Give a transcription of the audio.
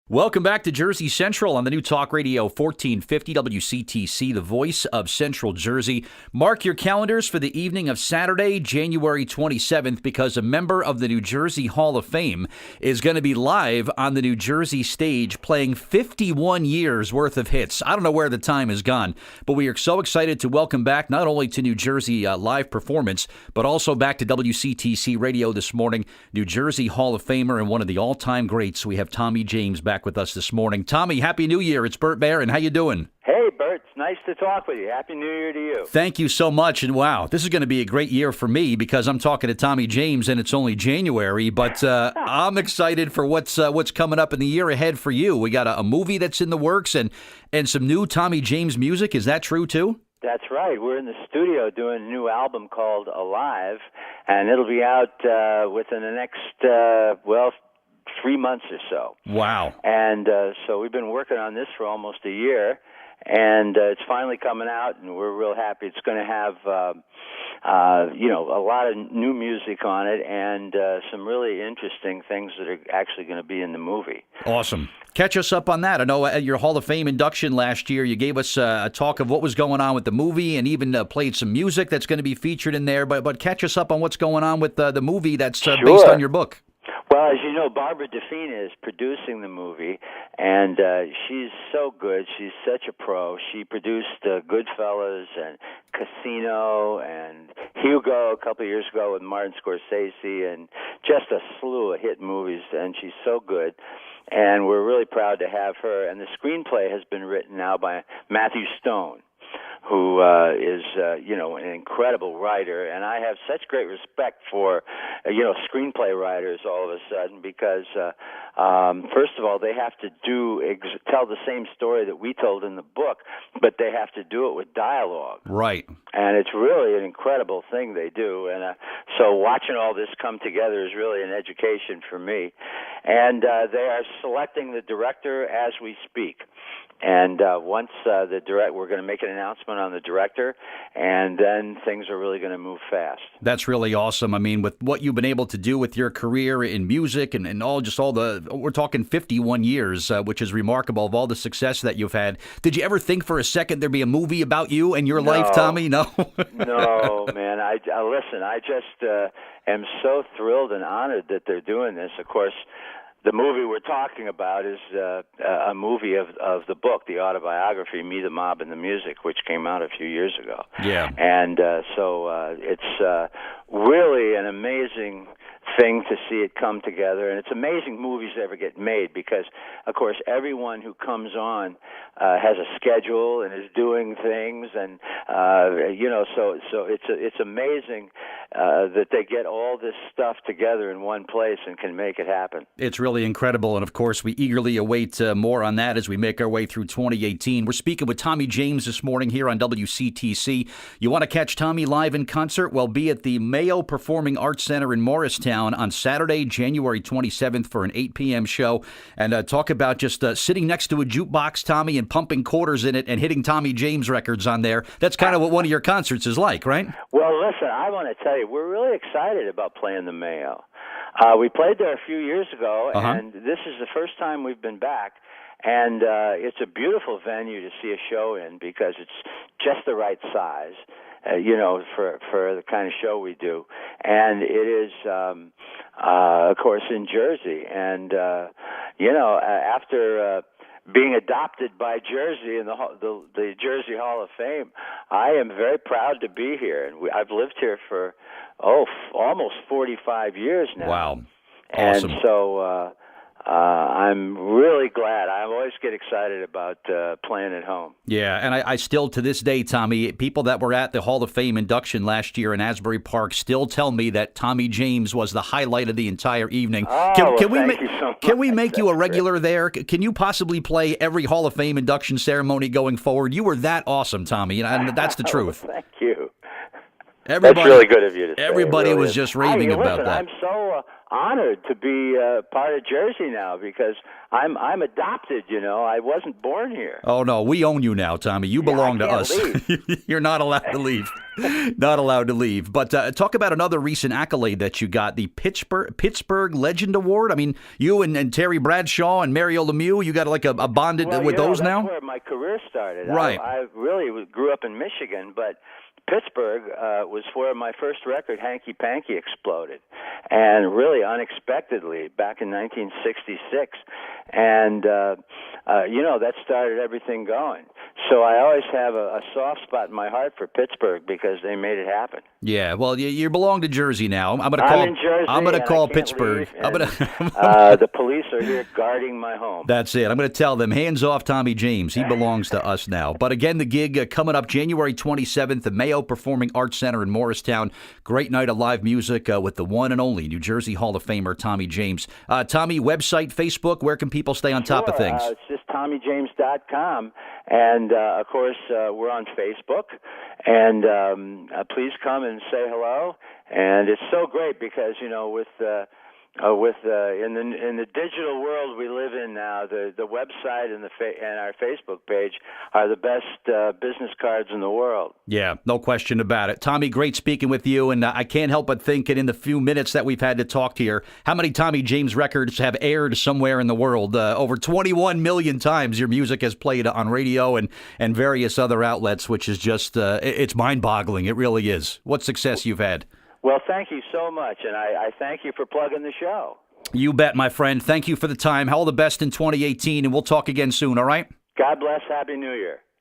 Welcome back to Jersey Central on the new Talk Radio 1450 WCTC, the voice of Central Jersey. Mark your calendars for the evening of Saturday, January 27th, because a member of the New Jersey Hall of Fame is going to be live on the New Jersey stage playing 51 years worth of hits. I don't know where the time has gone, but we are so excited to welcome back not only to New Jersey live performance, but also back to WCTC Radio this morning, New Jersey Hall of Famer and one of the all-time greats. We have Tommy James back with us this morning. Tommy, Happy New Year. It's Bert Baer, and how you doing? Hey, Bert. It's nice to talk with you. Happy New Year to you. Thank you so much. And wow, this is going to be a great year for me because I'm talking to Tommy James, and it's only January, but I'm excited for what's coming up in the year ahead for you. We got a movie that's in the works and some new Tommy James music. Is that true, too? That's right. We're in the studio doing a new album called Alive, and it'll be out within the next, 3 months or so. Wow. And so we've been working on this for almost a year, and it's finally coming out, and we're real happy. It's going to have, a lot of new music on it and some really interesting things that are actually going to be in the movie. Awesome. Catch us up on that. I know at your Hall of Fame induction last year, you gave us a talk of what was going on with the movie and even played some music that's going to be featured in there. But catch us up on what's going on with the movie that's based on your book. Well, as you know, Barbara DeFina is producing the movie, and she's so good. She's such a pro. She produced Goodfellas and Casino and Hugo a couple of years ago with Martin Scorsese, and just a slew of hit movies, and she's so good. And we're really proud to have her. And the screenplay has been written now by Matthew Stone, who is, an incredible writer. And I have such great respect for, screenplay writers all of a sudden because, first of all, they have to tell the same story that we told in the book, but they have to do it with dialogue. Right. And it's really an incredible thing they do. And so watching all this come together is really an education for me. And they are selecting the director as we speak. And once we're going to make an announcement on the director, and then things are really going to move fast. That's really awesome. I mean, with what you've been able to do with your career in music and we're talking 51 years, which is remarkable, of all the success that you've had. Did you ever think for a second there'd be a movie about you and your life, Tommy? No. No, man. Listen, I just am so thrilled and honored that they're doing this. Of course, the movie we're talking about is a movie of the book, the autobiography, Me, the Mob, and the Music, which came out a few years ago. Yeah. And so it's really an amazing thing to see it come together. And it's amazing movies ever get made because, of course, everyone who comes on has a schedule and is doing things. And, so it's amazing that they get all this stuff together in one place and can make it happen. It's really incredible. And, of course, we eagerly await more on that as we make our way through 2018. We're speaking with Tommy James this morning here on WCTC. You want to catch Tommy live in concert? Well, be at the Mayo Performing Arts Center in Morristown on Saturday, January 27th for an 8 p.m. show, and talk about just sitting next to a jukebox, Tommy, and pumping quarters in it and hitting Tommy James records on there. That's kind of what one of your concerts is like, right? Well, listen, I want to tell you, we're really excited about playing the Mayo. We played there a few years ago, and this is the first time we've been back. And it's a beautiful venue to see a show in because it's just the right size, for the kind of show we do. And it is, of course, in Jersey. And, after being adopted by Jersey in the Jersey Hall of Fame, I am very proud to be here. And I've lived here for, almost 45 years now. Wow. Awesome. And so I'm really glad. I always get excited about playing at home. Yeah, and I still, to this day, Tommy, people that were at the Hall of Fame induction last year in Asbury Park still tell me that Tommy James was the highlight of the entire evening. Can we make you a regular there? Can you possibly play every Hall of Fame induction ceremony going forward? You were that awesome, Tommy, and that's the truth. Thank you. Everybody, that's really good of you to say. Everybody really was just raving about that. I'm so honored to be part of Jersey now because I'm adopted. I wasn't born here. Oh no, we own you now, Tommy. You belong to us. You're not allowed to leave. Not allowed to leave. But talk about another recent accolade that you got, the Pittsburgh Legend Award. I mean, you and Terry Bradshaw and Mario Lemieux, you got like a bonded with those that's now? Where my career started. Right. I really grew up in Michigan, but Pittsburgh was where my first record, Hanky Panky, exploded, and really unexpectedly back in 1966. And, that started everything going. So I always have a soft spot in my heart for Pittsburgh because they made it happen. Yeah, well, you belong to Jersey now. I'm in Jersey. I'm going to call Pittsburgh. Pittsburgh. The police are here guarding my home. That's it. I'm going to tell them, hands off Tommy James. He belongs to us now. But again, the gig coming up January 27th, the Mayo Performing Arts Center in Morristown. Great night of live music with the one and only New Jersey Hall of Famer Tommy James. Tommy, website, Facebook, where can people stay on top of things? It's just TommyJames.com. And, of course, we're on Facebook. And please come and say hello. And it's so great because, in the digital world we live in now, the website and and our Facebook page are the best business cards in the world. Yeah, no question about it. Tommy, great speaking with you, and I can't help but think, in the few minutes that we've had to talk here, how many Tommy James records have aired somewhere in the world? Over 21 million times your music has played on radio and various other outlets, which is just, it's mind-boggling. It really is. What success you've had. Well, thank you so much, and I thank you for plugging the show. You bet, my friend. Thank you for the time. All the best in 2018, and we'll talk again soon, all right? God bless. Happy New Year.